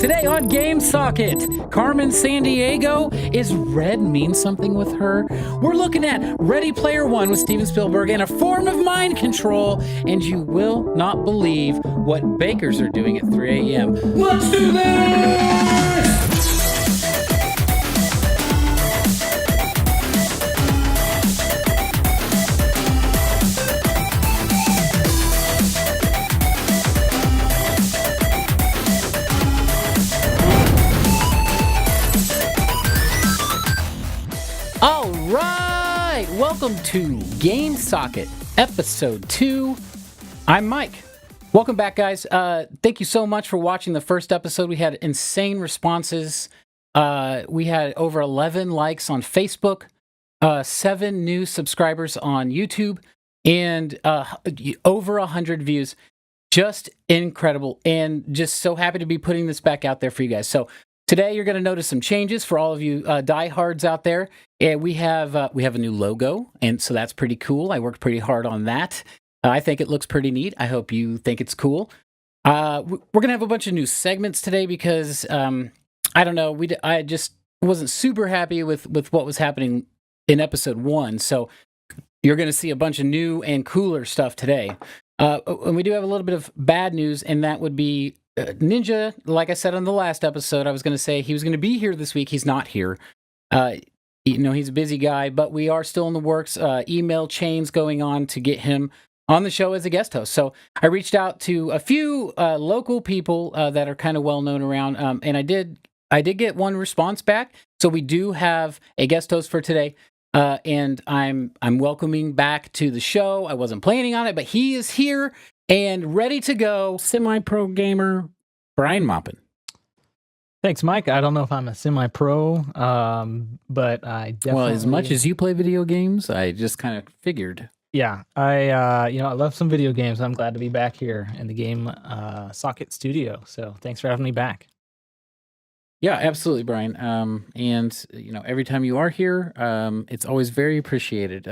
Today on Game Socket, Carmen Sandiego, is red mean something with her? We're looking at Ready Player One with Steven Spielberg and a form of mind control, and you will not believe what bakers are doing at 3 a.m. Let's do this! All right, welcome to Game Socket, episode 2. I'm Mike. Welcome back, guys. Thank you so much for watching the first episode. We had insane responses. We had over 11 likes on Facebook, 7 new subscribers on YouTube, and over 100 views. Just incredible, and just so happy to be putting this back out there for you guys. So today you're going to notice some changes for all of you diehards out there. And we have a new logo, and so that's pretty cool. I worked pretty hard on that. I think it looks pretty neat. I hope you think it's cool. We're going to have a bunch of new segments today because, I don't know, I just wasn't super happy with what was happening in episode 1. So you're going to see a bunch of new and cooler stuff today. And we do have a little bit of bad news, and that would be Ninja. Like I said on the last episode, I was going to say he was going to be here this week. He's not here. He's a busy guy, but we are still in the works. Email chains going on to get him on the show as a guest host. So I reached out to a few local people that are kind of well known around, and I did get one response back. So we do have a guest host for today, and I'm welcoming back to the show. I wasn't planning on it, but he is here and ready to go. Semi-pro gamer Brian Maupin. Thanks, Mike. I don't know if I'm a semi-pro, but I definitely... Well, as much as you play video games, I just kind of figured. Yeah, I love some video games. I'm glad to be back here in the Game Socket studio. So thanks for having me back. Yeah, absolutely, Brian. And every time you are here, it's always very appreciated,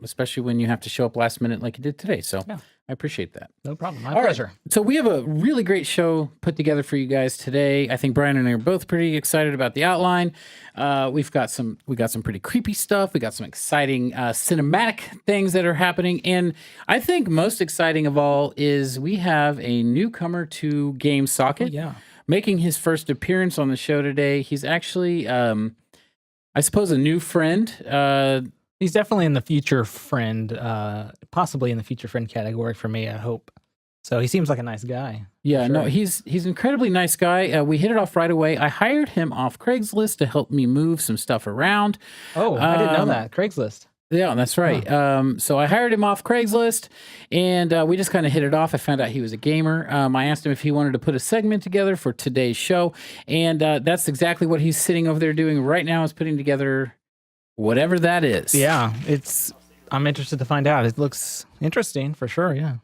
especially when you have to show up last minute like you did today. So yeah. I appreciate that. No problem. My pleasure. Right. So we have a really great show put together for you guys today. I think Brian and I are both pretty excited about the outline. We got some pretty creepy stuff. We got some exciting cinematic things that are happening. And I think most exciting of all is we have a newcomer to Game Socket. Oh, yeah. Making his first appearance on the show today. He's actually, I suppose, a new friend. He's definitely in the future friend, possibly in the future friend category for me, I hope. So he seems like a nice guy. Yeah, sure. No, he's an incredibly nice guy. We hit it off right away. I hired him off Craigslist to help me move some stuff around. Oh, I didn't know that. Craigslist. Yeah, that's right. Huh. So I hired him off Craigslist, and we just kind of hit it off. I found out he was a gamer. I asked him if he wanted to put a segment together for today's show, and that's exactly what he's sitting over there doing right now, is putting together whatever that is. Yeah, I'm interested to find out. It looks interesting for sure, yeah.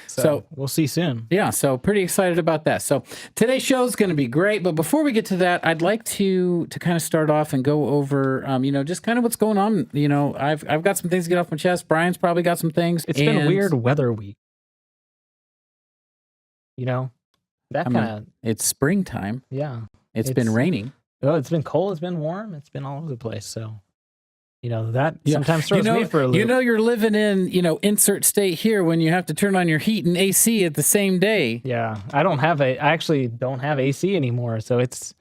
So we'll see soon. Yeah, so pretty excited about that. So today's show is going to be great, but before we get to that, I'd like to kind of start off and go over, just kind of what's going on. I've got some things to get off my chest. Brian's probably got some things. It's been a weird weather week. It's springtime. Yeah. It's been raining. Oh, it's been cold. It's been warm. It's been all over the place. So, that sometimes throws me for a loop. You're living in, insert state here when you have to turn on your heat and AC at the same day. Yeah. I actually don't have AC anymore. So it's,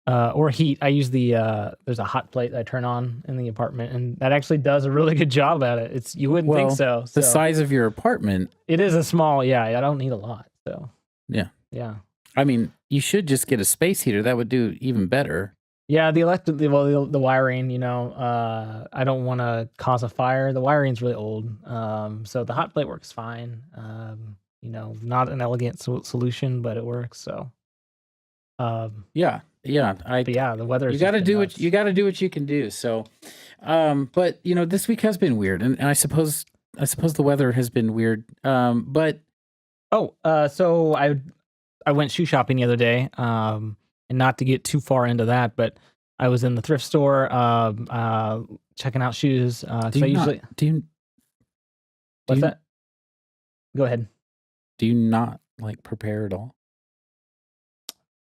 or heat. I use there's a hot plate that I turn on in the apartment, and that actually does a really good job at it. You wouldn't think so. The size of your apartment. It is a small, I don't need a lot. So, yeah. Yeah. I mean, you should just get a space heater. That would do even better. Yeah, the wiring, I don't want to cause a fire. The wiring's really old. So the hot plate works fine. Not an elegant solution, but it works. So, yeah. The weather. You got to do what you can do. So, but this week has been weird, and I suppose the weather has been weird. So I went shoe shopping the other day. And not to get too far into that, but I was in the thrift store checking out shoes. What's that? Go ahead. Do you not prepare at all?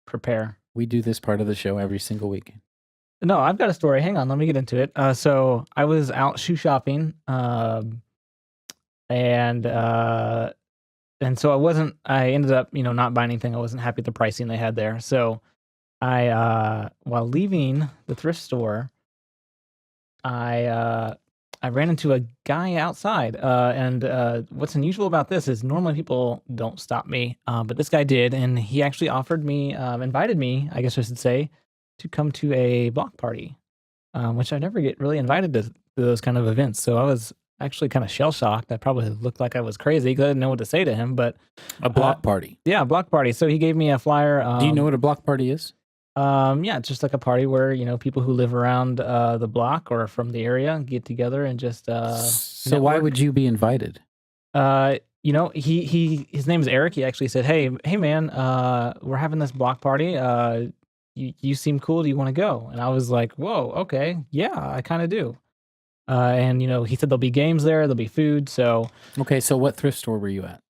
Prepare. We do this part of the show every single week. No, I've got a story. Hang on, let me get into it. So I was out shoe shopping, and so I ended up, not buying anything. I wasn't happy with the pricing they had there. So while leaving the thrift store, I ran into a guy outside. And what's unusual about this is normally people don't stop me, but this guy did, and he actually invited me, I guess I should say, to come to a block party, which I never get really invited to those kind of events. So I was actually kind of shell-shocked. I probably looked like I was crazy because I didn't know what to say to him. But a block party. Yeah, a block party. So he gave me a flyer. Do you know what a block party is? Yeah, it's just like a party where, people who live around the block or from the area get together and just So network. why would you be invited? His name is Eric. He actually said, hey man, we're having this block party. You seem cool. Do you want to go? And I was like, whoa, okay. Yeah, I kind of do. And he said there'll be games there, there'll be food. So okay, so what thrift store were you at?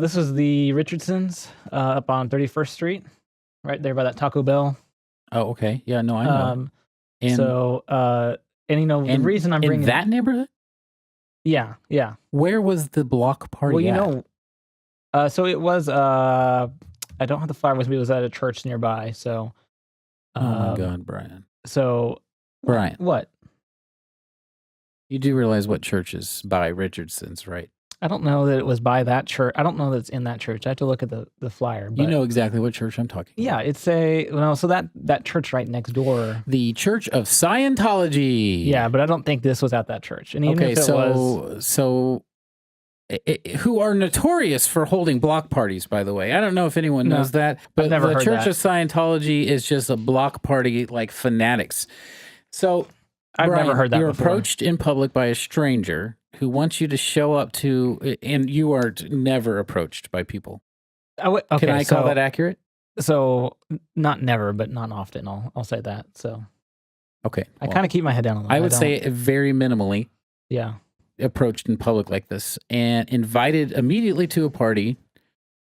This was the Richardsons up on 31st Street, right there by that Taco Bell. Oh, okay. Yeah, no, I know. The reason I'm bringing in that neighborhood. Yeah. Where was the block party? Well, so it was. I don't have the flyer with me. It was at a church nearby. So. Oh my God, Brian. So. Brian, what? You do realize what church is by Richardson's, right? I don't know that it was by that church. I don't know that it's in that church. I have to look at the flyer. But you know exactly what church I'm talking about. Yeah, it's so that church right next door. The Church of Scientology. Yeah, but I don't think this was at that church. And even if it was... who are notorious for holding block parties, by the way. I don't know if anyone knows that, but I've never the heard Church that. of Scientology is just a block party like fanatics. So... I've Brian, never heard that you're before. approached in public by a stranger who wants you to show up to, and you are never approached by people. Okay, can I call that accurate? So not never, but not often. I'll say that. So okay, I kind of keep my head down on that. I would say very minimally. Yeah, approached in public like this and invited immediately to a party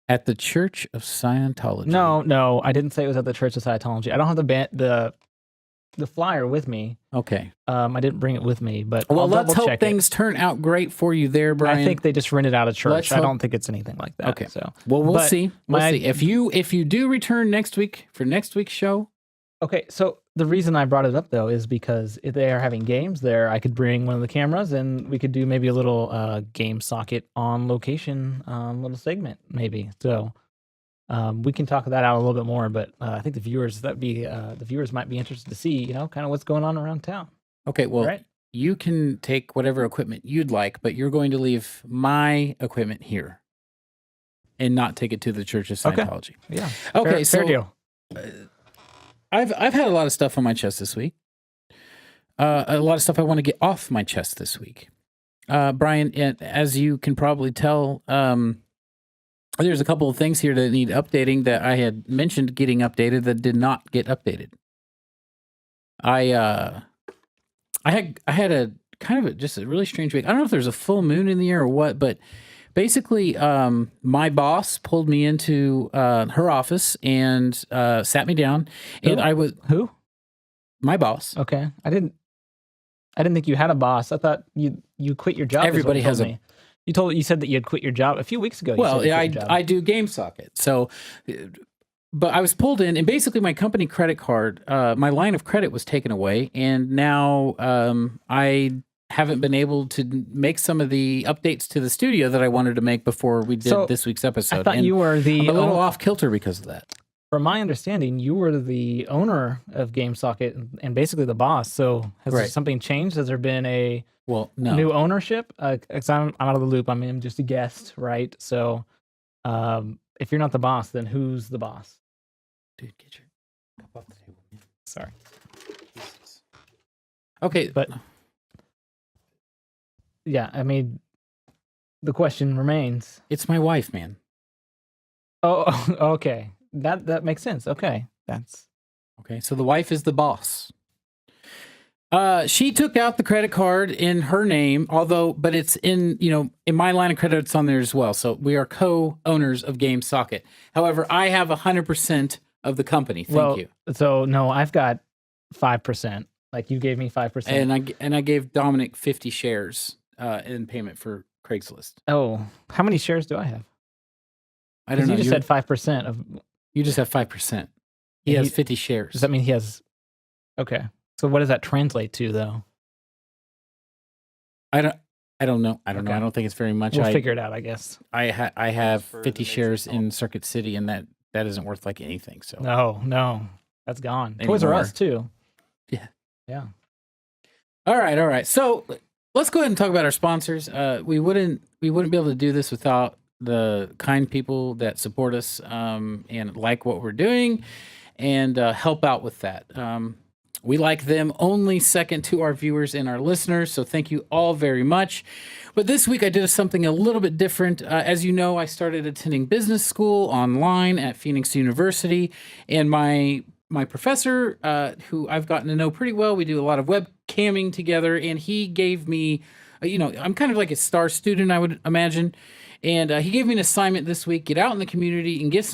at the Church of Scientology. No, I didn't say it was at the Church of Scientology. I don't have the flyer with me. Okay. I didn't bring it with me, but well, I'll let's hope check things turn out great for you there, Brian. I think they just rented out a church. I don't think it's anything like that. Okay. So we'll see. We'll see. If you do return next week for next week's show. Okay. So the reason I brought it up though is because if they are having games there, I could bring one of the cameras and we could do maybe a little game socket on location, little segment maybe. So. We can talk that out a little bit more, but I think the viewers might be interested to see, kind of what's going on around town. Okay, well, right? You can take whatever equipment you'd like, but you're going to leave my equipment here and not take it to the Church of Scientology. Okay. Yeah. Okay, fair deal. I've had a lot of stuff on my chest this week. A lot of stuff I want to get off my chest this week. Brian, as you can probably tell, there's a couple of things here that need updating that I had mentioned getting updated that did not get updated. I had a kind of just a really strange week. I don't know if there's a full moon in the air or what, but basically, my boss pulled me into her office and sat me down, and I was who? My boss. Okay, I didn't think you had a boss. I thought you quit your job. Everybody has a. You said that you had quit your job a few weeks ago. Well, I do Game Socket. So, but I was pulled in, and basically my company credit card, my line of credit was taken away, and now I haven't been able to make some of the updates to the studio that I wanted to make before we did this week's episode. I thought you were I'm a little off kilter because of that. From my understanding, you were the owner of GameSocket and basically the boss. So has something changed? Has there been a new ownership? Because I'm out of the loop. I'm just a guest, right? So if you're not the boss, then who's the boss? Dude, get your cup off the table. Man. Sorry. Jesus. Okay, but yeah, I mean, the question remains. It's my wife, man. Oh, okay. That makes sense. Okay. That's okay. So the wife is the boss. She took out the credit card in her name, but it's in my line of credit, it's on there as well. So we are co-owners of GameSocket. However, I have 100% of the company. Thank you. So no, I've got 5%. Like you gave me 5%. And I gave Dominic 50 shares in payment for Craigslist. Oh, how many shares do I have? I don't know. You just said 5% of. You just have 5%. He has 50 shares. Does that mean he has? Okay. So what does that translate to, though? I don't know. I don't know. I don't think it's very much. We'll figure it out, I guess. I have 50 shares in Circuit City, and that isn't worth like anything. So no, that's gone. Toys R Us too. Yeah. All right. So let's go ahead and talk about our sponsors. We wouldn't be able to do this without the kind people that support us and like what we're doing and help out with that. We like them only second to our viewers and our listeners, so thank you all very much. But this week I did something a little bit different. As you know, I started attending business school online at Phoenix University, and my professor, who I've gotten to know pretty well, we do a lot of webcamming together, and he gave me, I'm kind of like a star student, I would imagine, and he gave me an assignment this week: get out in the community and get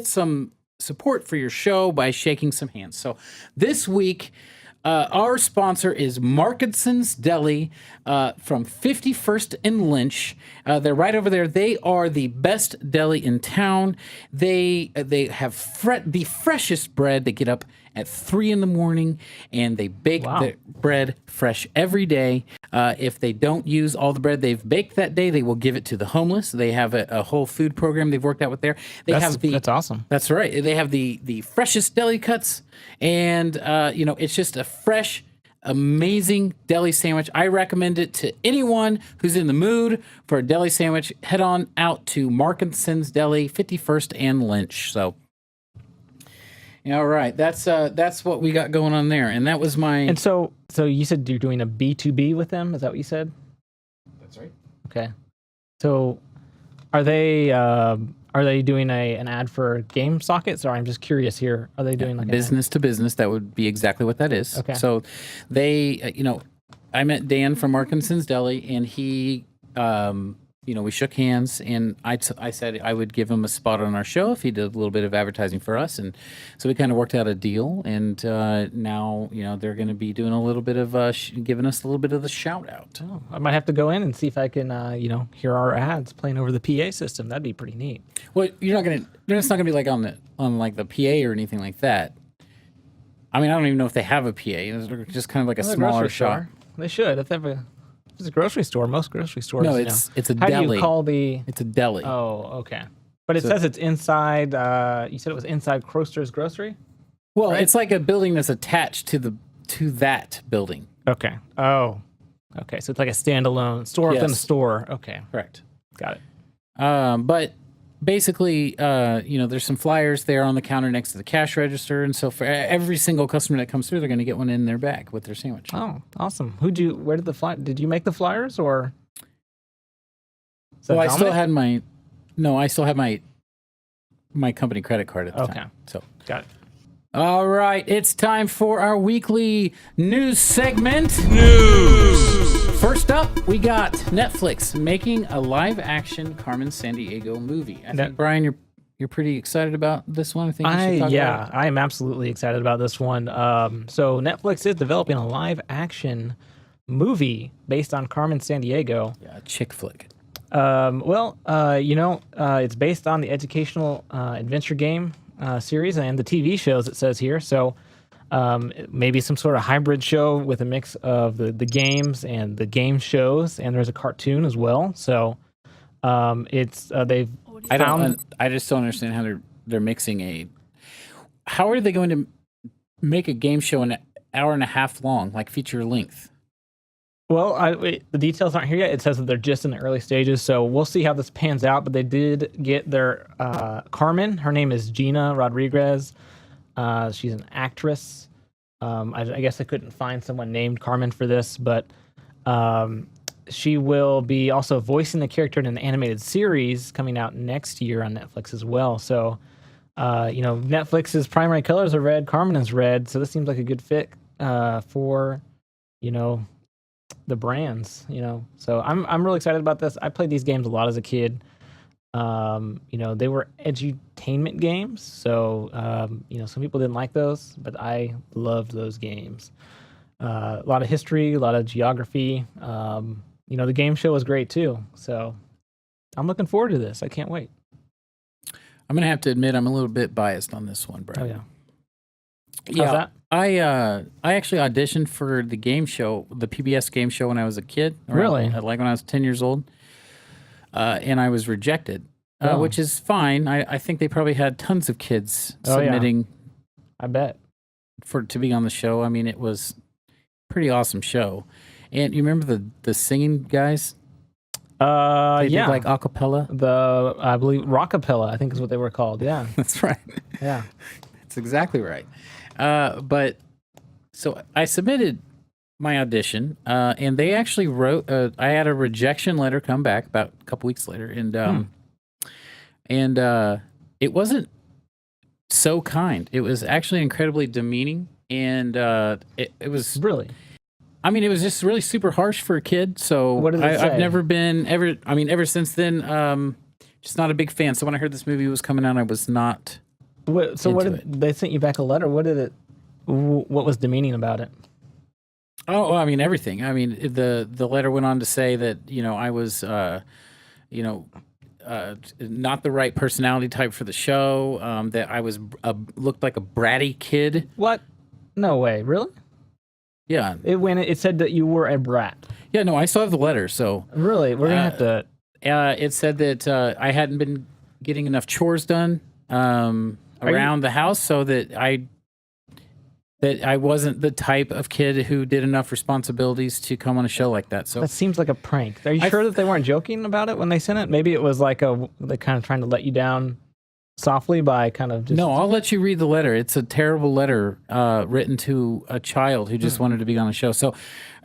some support for your show by shaking some hands. So this week, our sponsor is Markenson's Deli from 51st and Lynch. They're right over there. They are the best deli in town. They have the freshest bread. They get up at 3 a.m. and they bake the bread fresh every day. If they don't use all the bread they've baked that day, they will give it to the homeless. They have a whole food program they've worked out with there. That's awesome. That's right. They have the freshest deli cuts, and it's just a fresh, amazing deli sandwich. I recommend it to anyone who's in the mood for a deli sandwich. Head on out to Markenson's Deli, 51st and Lynch. So. All right, that's what we got going on there, and that was my. And so you said you're doing a B2B with them. Is that what you said? That's right. Okay. So, are they doing an ad for game sockets? Or I'm just curious here. Are they doing like business to business? That would be exactly what that is. Okay. So, they, I met Dan from Markenson's Deli, and he. We shook hands, and I said I would give him a spot on our show if he did a little bit of advertising for us, and so we kind of worked out a deal. And now, they're going to be doing a little bit of giving us a little bit of the shout out. Oh, I might have to go in and see if I can, hear our ads playing over the PA system. That'd be pretty neat. Well, it's not going to be like on the PA or anything like that. I mean, I don't even know if they have a PA. It's just kind of like a smaller shop. They should. If they have it's a grocery store. Most grocery stores. No, it's a deli. How do you call the? It's a deli. Oh, okay. But it says it's inside. You said it was inside Kroster's Grocery. Well, right? It's like a building that's attached to that building. Okay. Oh, okay. So it's like a standalone store within a store. Okay. Correct. Got it. But basically, there's some flyers there on the counter next to the cash register, and so for every single customer that comes through, they're going to get one in their bag with their sandwich. Oh, awesome! Where did the flyer? Did you make the flyers or? Well, I still had my company credit card at the time. So got it. All right, it's time for our weekly news segment. First up, we got Netflix making a live-action Carmen Sandiego movie. I think, Brian, you're pretty excited about this one. I think you should talk about it. I am absolutely excited about this one. So Netflix is developing a live-action movie based on Carmen Sandiego. Yeah, a chick flick. It's based on the educational adventure game series and the TV shows, it says here. So maybe some sort of hybrid show with a mix of the games and the game shows, and there's a cartoon as well. So they've I just don't understand how they're mixing how are they going to make a game show an hour and a half long, like feature length? Well, the details aren't here yet. It says that they're just in the early stages, so we'll see how this pans out. But they did get their Carmen. Her name is Gina Rodriguez. She's an actress. I guess I couldn't find someone named Carmen for this, but she will be also voicing the character in an animated series coming out next year on Netflix as well. So, Netflix's primary colors are red. Carmen is red, so this seems like a good fit for, the brands, So I'm really excited about this. I played these games a lot as a kid. They were edutainment games, so some people didn't like those, but I loved those games. A lot of history, a lot of geography. The game show was great too. So I'm looking forward to this. I can't wait. I'm gonna have to admit I'm a little bit biased on this one, Brad. Oh yeah. Yeah, that? I actually auditioned for the game show, the PBS game show, when I was a kid. Really? Like when I was 10 years old, and I was rejected, Oh. which is fine. I think they probably had tons of kids Oh, yeah. submitting I bet. to be on the show. I mean, it was a pretty awesome show. And you remember the singing guys? They did like a cappella. I believe rockapella, I think is what they were called. Yeah. That's right. Yeah. That's exactly right. But so I submitted my audition, and they actually wrote. I had a rejection letter come back about a couple weeks later, and it wasn't so kind. It was actually incredibly demeaning, and it was Really? I mean, it was just really super harsh for a kid. So What did it say? I've never been ever since then. Just not a big fan. So when I heard this movie was coming out, I was not. What they sent you back a letter? What was demeaning about it? Oh, I mean everything. I mean the letter went on to say that I was not the right personality type for the show. That I was looked like a bratty kid. What? No way. Really? Yeah. It said that you were a brat. Yeah. No, I still have the letter. So Really, we're gonna have to. it said that I hadn't been getting enough chores done around the house, so that I wasn't the type of kid who did enough responsibilities to come on a show like that. So That seems like a prank. Are you sure that they weren't joking about it when they sent it? Maybe it was like they kind of trying to let you down softly by kind of just. No, I'll let you read the letter. It's a terrible letter written to a child who just wanted to be on a show. So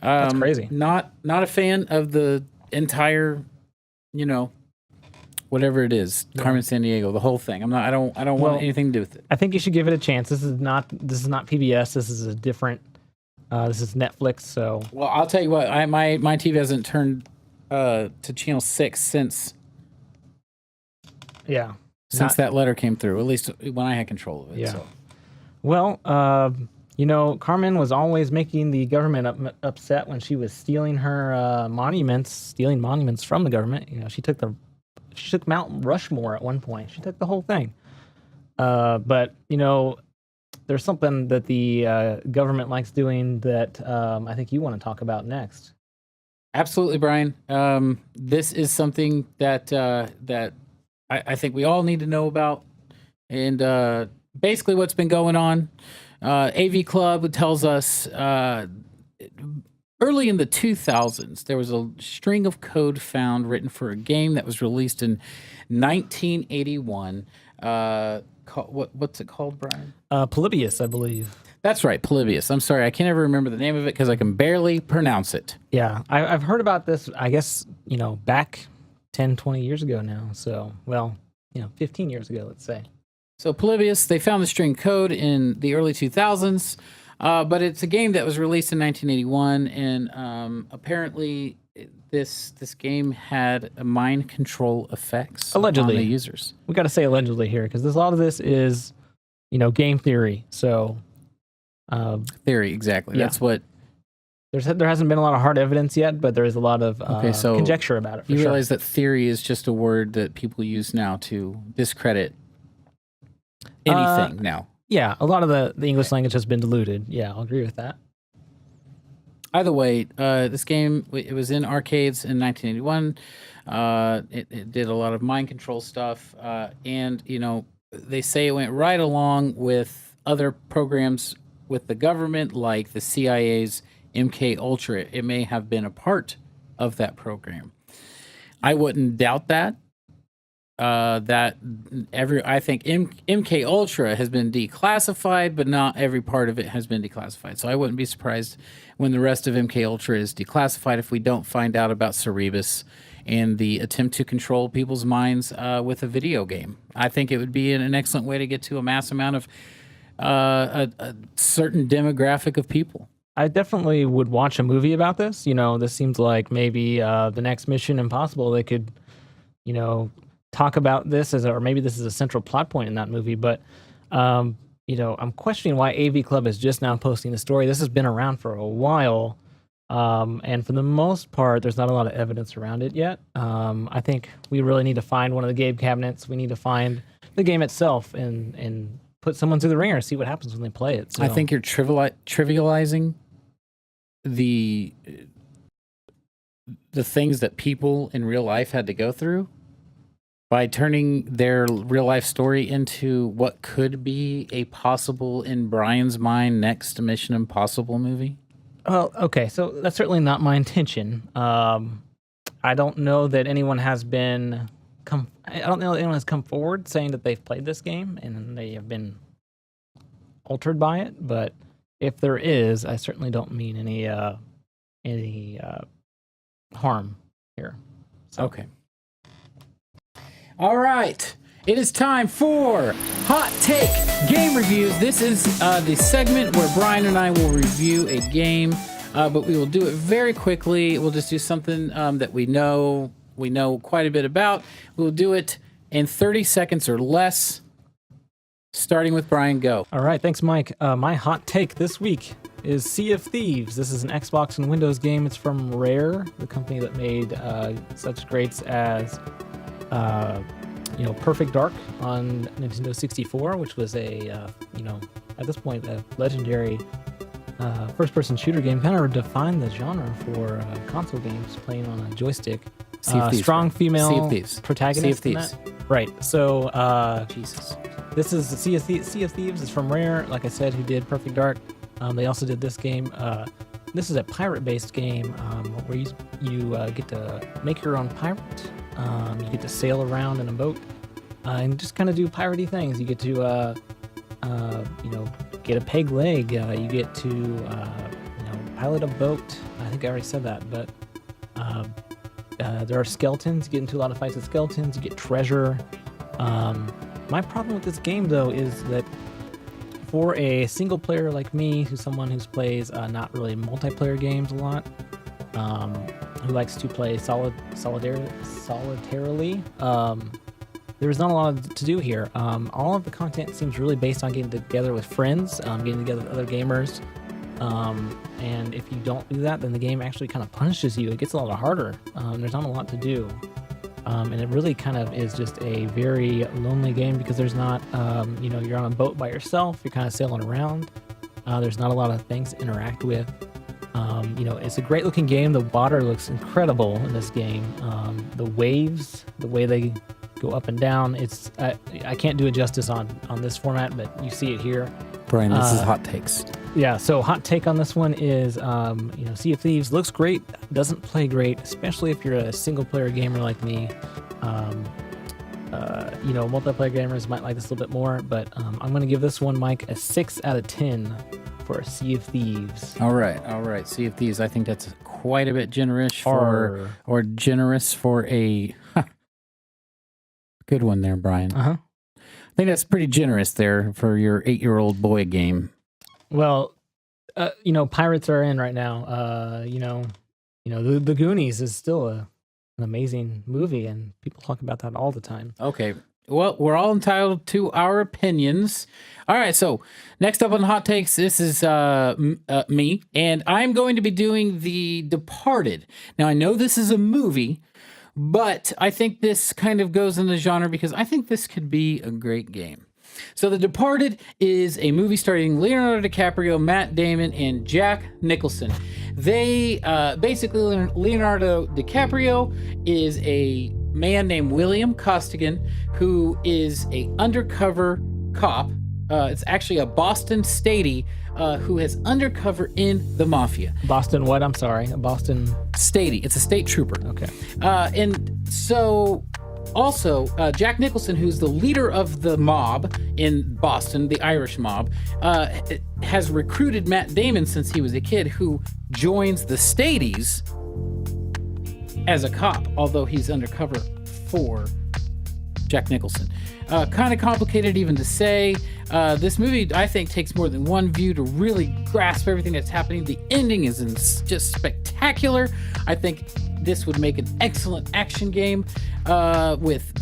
That's crazy. Not a fan of the entire, whatever it is, Carmen Sandiego, the whole thing. I don't want anything to do with it. I think you should give it a chance. This is not PBS. This is a different. This is Netflix. So. Well, I'll tell you what. My TV hasn't turned to channel 6 since. Yeah. Since that letter came through, at least when I had control of it. Yeah. So. Well, Carmen was always making the government upset when she was stealing her monuments from the government. She took Mount Rushmore at one point. She took the whole thing. But there's something that the government likes doing that I think you want to talk about next. Absolutely, Brian. This is something that I think we all need to know about. And basically what's been going on, AV Club tells us early in the 2000s, there was a string of code found written for a game that was released in 1981. What's it called, Brian? Polybius, I believe. That's right, Polybius. I'm sorry, I can't ever remember the name of it because I can barely pronounce it. Yeah, I've heard about this, I guess, back 10, 20 years ago now. So, 15 years ago, let's say. So Polybius, they found the string code in the early 2000s, but it's a game that was released in 1981, and apparently this game had mind control effects Allegedly. on the users. We got to say allegedly here because a lot of this is, game theory. So theory, exactly. Yeah. That's what. There hasn't been a lot of hard evidence yet, but there is a lot of conjecture about it. You realize that theory is just a word that people use now to discredit anything now. Yeah, a lot of the English language has been diluted. Yeah, I'll agree with that. Either way, this game, it was in arcades in 1981. It did a lot of mind control stuff. And, they say it went right along with other programs with the government, like the CIA's MK Ultra. It may have been a part of that program. I wouldn't doubt that. I think MK Ultra has been declassified, but not every part of it has been declassified. So I wouldn't be surprised when the rest of MK Ultra is declassified if we don't find out about Cerebus and the attempt to control people's minds with a video game. I think it would be an excellent way to get to a mass amount of a certain demographic of people. I definitely would watch a movie about this. This seems like maybe the next Mission Impossible. They could, talk about this or maybe this is a central plot point in that movie, but I'm questioning why AV Club is just now posting the story. This has been around for a while, and for the most part, there's not a lot of evidence around it yet. I think we really need to find one of the game cabinets. We need to find the game itself and put someone through the ringer and see what happens when they play it. So. I think you're trivializing the things that people in real life had to go through by turning their real life story into what could be a possible, in Brian's mind, next Mission Impossible movie. Well, okay, so that's certainly not my intention. I don't know that anyone has come forward saying that they've played this game and they have been altered by it. But if there is, I certainly don't mean any harm here. So. Okay. All right. It is time for Hot Take Game Reviews. This is the segment where Brian and I will review a game, but we will do it very quickly. We'll just do something that we know quite a bit about. We'll do it in 30 seconds or less. Starting with Brian, go. All right, thanks, Mike. My hot take this week is Sea of Thieves. This is an Xbox and Windows game. It's from Rare, the company that made such greats as Perfect Dark on Nintendo 64, which was at this point, a legendary first-person shooter game. Kind of defined the genre for console games playing on a joystick. Sea of Thieves, strong female Sea of Thieves. protagonist. Sea of Thieves. Right. So, Jesus. This is Sea of Thieves. It's from Rare, like I said, who did Perfect Dark. They also did this game. This is a pirate-based game where you get to make your own pirate. You get to sail around in a boat and just kind of do piratey things. You get to, get a peg leg. You get to, pilot a boat. I think I already said that, but there are skeletons. You get into a lot of fights with skeletons. You get treasure. My problem with this game, though, is that for a single player like me, who's someone who plays not really multiplayer games a lot, who likes to play solitarily, there's not a lot to do here. All of the content seems really based on getting together with friends, getting together with other gamers, and if you don't do that, then the game actually kind of punishes you. It gets a lot harder. There's not a lot to do. And it really kind of is just a very lonely game because there's not, you're on a boat by yourself. You're kind of sailing around. There's not a lot of things to interact with. It's a great looking game. The water looks incredible in this game. The waves, the way they go up and down. I can't do it justice on this format, but you see it here. Brian, this is hot takes. Yeah, so hot take on this one is, Sea of Thieves looks great, doesn't play great, especially if you're a single-player gamer like me. Multiplayer gamers might like this a little bit more, but I'm going to give this one, Mike, a 6 out of 10 for Sea of Thieves. All right. Sea of Thieves, I think that's quite a bit generous for a good one there, Brian. Uh-huh. I think that's pretty generous there for your 8-year-old boy game. Well, pirates are in right now. The Goonies is still an amazing movie, and people talk about that all the time. Okay. Well, we're all entitled to our opinions. All right, so next up on Hot Takes, this is me, and I'm going to be doing The Departed. Now, I know this is a movie, but I think this kind of goes in the genre because I think this could be a great game. So The Departed is a movie starring Leonardo DiCaprio, Matt Damon, and Jack Nicholson. They basically, Leonardo DiCaprio is a man named William Costigan who is a undercover cop. It's actually a Boston statey who has undercover in the mafia. Boston what? I'm sorry. Boston statey. It's a state trooper. Okay. And so also Jack Nicholson, who's the leader of the mob in Boston, the Irish mob, has recruited Matt Damon since he was a kid, who joins the Stadies as a cop, although he's undercover for Jack Nicholson. Kind of complicated even to say. This movie, I think, takes more than one view to really grasp everything that's happening. The ending is just spectacular. I think this would make an excellent action game with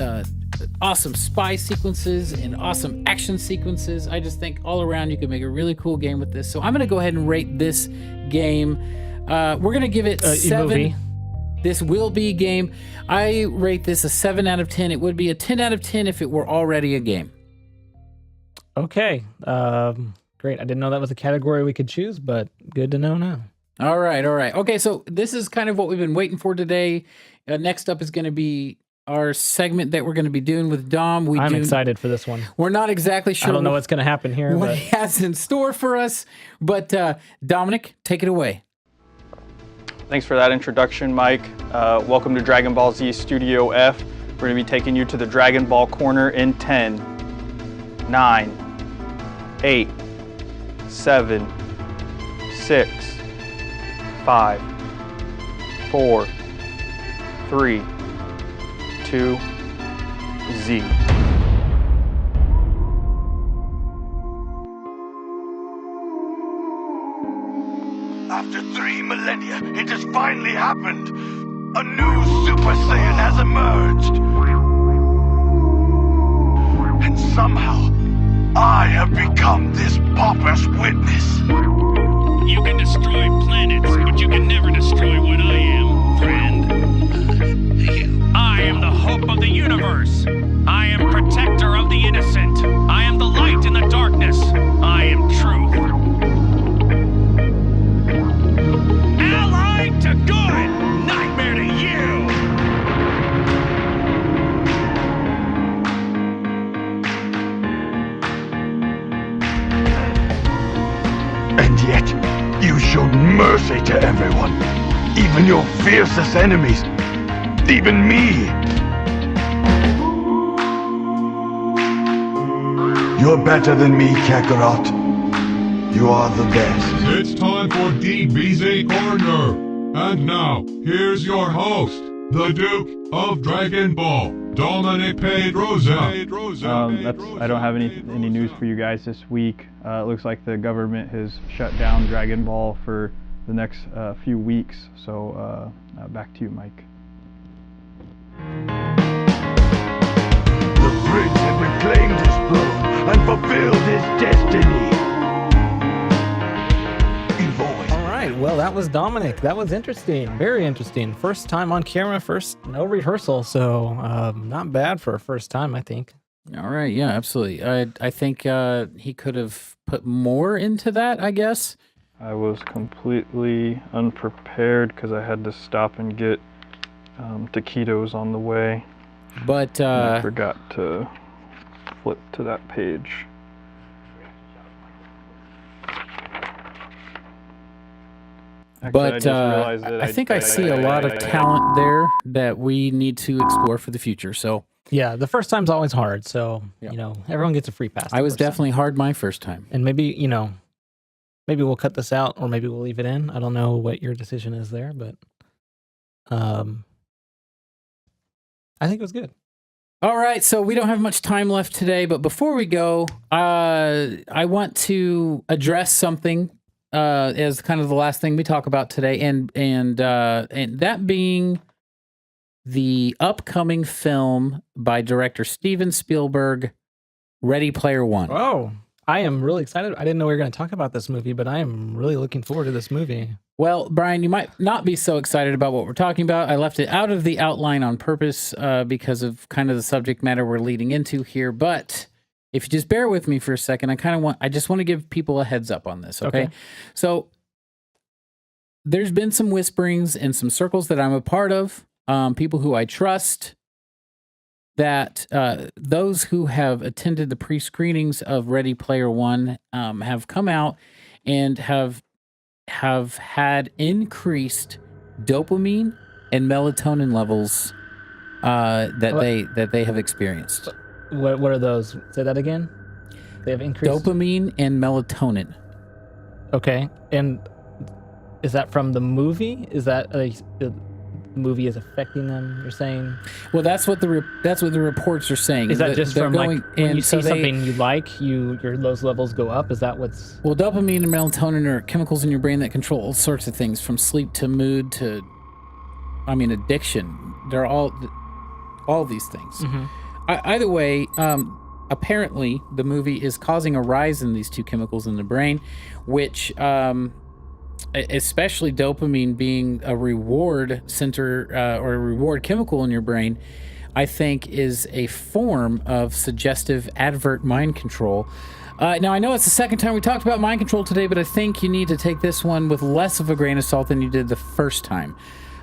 awesome spy sequences and awesome action sequences. I just think all around you can make a really cool game with this. So I'm going to go ahead and rate this game. We're going to give it 7. Movie. This will be a game. I rate this a 7 out of 10. It would be a 10 out of 10 if it were already a game. Okay. Great. I didn't know that was a category we could choose, but good to know now. All right. Okay, so this is kind of what we've been waiting for today. Next up is going to be our segment that we're going to be doing with Dom. I'm excited for this one. We're not exactly sure. I don't know what's going to happen here. What he has in store for us. But Dominic, take it away. Thanks for that introduction, Mike. Welcome to Dragon Ball Z Studio F. We're going to be taking you to the Dragon Ball Corner in 10, 9, 8, 7, 6, 5, 4, 3, 2, Z. After 3 millennia, it has finally happened. A new Super Saiyan has emerged. And somehow, I have become this pauper's witness. You can destroy planets, but you can never destroy what I am, friend. I am the hope of the universe. I am protector of the innocent. I am the light in the darkness. I am truth. Allied to good, nightmare to you. And yet, you showed mercy to everyone. Even your fiercest enemies. Even me. You're better than me, Kakarot. You are the best. It's time for DBZ Corner. And now, here's your host, the Duke of Dragon Ball, Dominic Pedroza. I don't have any news for you guys this week. It looks like the government has shut down Dragon Ball for the next few weeks. So back to you, Mike. The prince had reclaimed his throne and fulfilled his destiny. All right. Well, that was Dominic. That was interesting. Very interesting. First time on camera, no rehearsal. So not bad for a first time, I think. All right. Yeah, absolutely. I think he could have put more into that, I guess. I was completely unprepared because I had to stop and get taquitos on the way. But I forgot to flip to that page. Actually, I think I see a lot of talent there that we need to explore for the future. So yeah, the first time's always hard. So everyone gets a free pass. I was definitely hard my first time, and maybe we'll cut this out, or maybe we'll leave it in. I don't know what your decision is there, but I think it was good. All right, so we don't have much time left today, but before we go, I want to address something as kind of the last thing we talk about today, and that being the upcoming film by director Steven Spielberg, Ready Player One. Oh, I am really excited. I didn't know we were going to talk about this movie, but I am really looking forward to this movie. Well, Brian, you might not be so excited about what we're talking about. I left it out of the outline on purpose because of kind of the subject matter we're leading into here. But if you just bear with me for a second, I just want to give people a heads up on this. Okay. So there's been some whisperings in some circles that I'm a part of, people who I trust, that those who have attended the pre-screenings of Ready Player One have come out and have had increased dopamine and melatonin levels that they have experienced. What are those? Say that again. They have increased dopamine and melatonin. Okay, and is that from the movie? Is that the movie is affecting them? You're saying? Well, that's what the reports are saying. Is that just from going, like when you see something you like, those levels go up? Is that what's? Well, dopamine and melatonin are chemicals in your brain that control all sorts of things, from sleep to mood to, addiction. They're all these things. Mm-hmm. Either way, apparently the movie is causing a rise in these two chemicals in the brain, which, especially dopamine being a reward center or a reward chemical in your brain, I think is a form of suggestive advert mind control. Now, I know it's the second time we talked about mind control today, but I think you need to take this one with less of a grain of salt than you did the first time.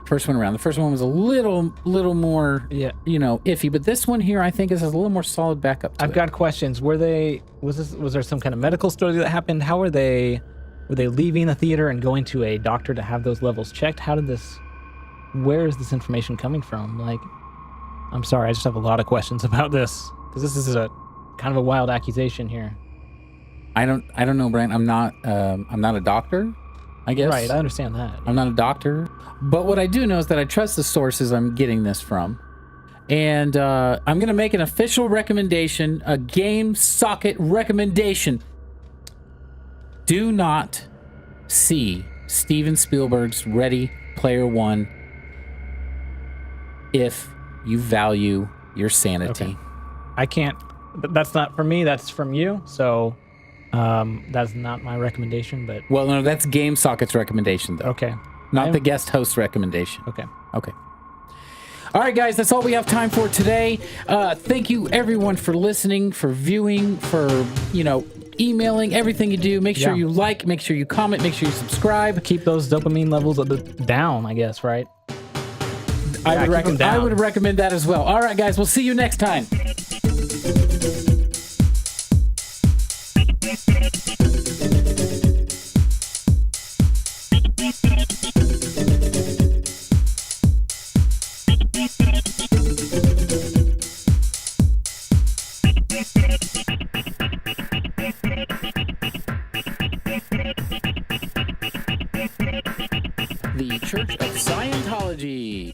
First one around. The first one was a little more, iffy, but this one here I think is a little more solid backup to I've got questions. Was there some kind of medical story that happened? How were they leaving the theater and going to a doctor to have those levels checked? Where is this information coming from? Like, I'm sorry, I just have a lot of questions about this because this is a kind of a wild accusation here. I don't know, Brian. I'm not a doctor, I guess. Right, I understand that. I'm not a doctor. But what I do know is that I trust the sources I'm getting this from. And I'm going to make an official recommendation, a game socket recommendation. Do not see Steven Spielberg's Ready Player One if you value your sanity. Okay. I can't. That's not from me. That's from you. So that's not my recommendation. But well, no, that's Game Socket's recommendation, though. Okay. Not the guest host recommendation. Okay. All right, guys, that's all we have time for today. Thank you, everyone, for listening, for viewing, for emailing, everything you do. Make sure you like, make sure you comment, make sure you subscribe. Keep those dopamine levels down, I guess, right? I would recommend that as well. All right, guys, we'll see you next time. The Church of Scientology.